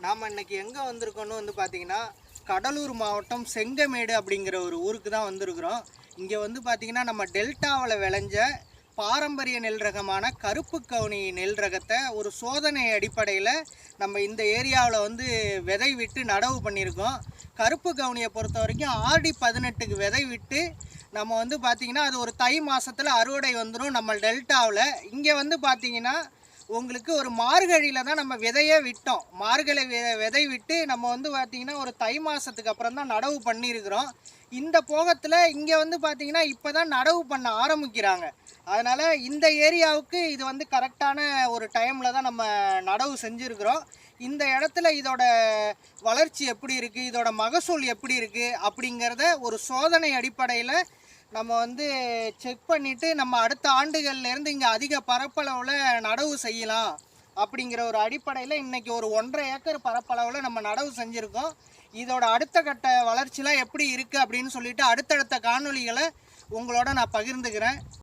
நாம் இன்னைக்கு எங்கே வந்திருக்கோன்னு வந்து பார்த்திங்கன்னா கடலூர் மாவட்டம் செங்கமேடு அப்படிங்கிற ஒரு ஊருக்கு தான் வந்திருக்கிறோம். இங்கே வந்து பார்த்திங்கன்னா நம்ம டெல்டாவில் விளைஞ்ச பாரம்பரிய நெல் ரகமான கருப்பு கவுனி நெல் ரகத்தை ஒரு சோதனை அடிப்படையில் நம்ம இந்த ஏரியாவில் வந்து விதை விட்டு நடவு பண்ணியிருக்கோம். கருப்பு கவுனியை பொறுத்த வரைக்கும் ஆடி 18க்கு விதை விட்டு நம்ம வந்து பார்த்திங்கன்னா அது ஒரு தை மாதத்தில் அறுவடை வந்துடும் நம்ம டெல்டாவில். இங்கே வந்து பார்த்திங்கன்னா உங்களுக்கு ஒரு மார்கழியில் தான் நம்ம விதையே விட்டோம். மார்கழி விதை விட்டு நம்ம வந்து பார்த்திங்கன்னா ஒரு தை மாதத்துக்கு அப்புறம் தான் நடவு பண்ணியிருக்கிறோம். இந்த போகத்தில் இங்கே வந்து பார்த்திங்கன்னா இப்போ தான் நடவு பண்ண ஆரம்பிக்கிறாங்க. அதனால் இந்த ஏரியாவுக்கு இது வந்து கரெக்டான ஒரு டைமில் தான் நம்ம நடவு செஞ்சுருக்கிறோம். இந்த இடத்துல இதோட வளர்ச்சி எப்படி இருக்குது, இதோட மகசூல் எப்படி இருக்குது அப்படிங்கிறத ஒரு சோதனை அடிப்படையில் நம்ம வந்து செக் பண்ணிவிட்டு நம்ம அடுத்த ஆண்டுகள்லேருந்து இங்கே அதிக பரப்பளவில் நடவு செய்யலாம் அப்படிங்கிற ஒரு அடிப்படையில் இன்றைக்கி ஒரு 1.5 ஏக்கர் பரப்பளவில் நம்ம நடவு செஞ்சுருக்கோம். இதோட அடுத்த கட்ட வளர்ச்சிலாம் எப்படி இருக்குது அப்படின்னு சொல்லிட்டு அடுத்தடுத்த காணொளிகளை உங்களோட நான் பகிர்ந்துக்கிறேன்.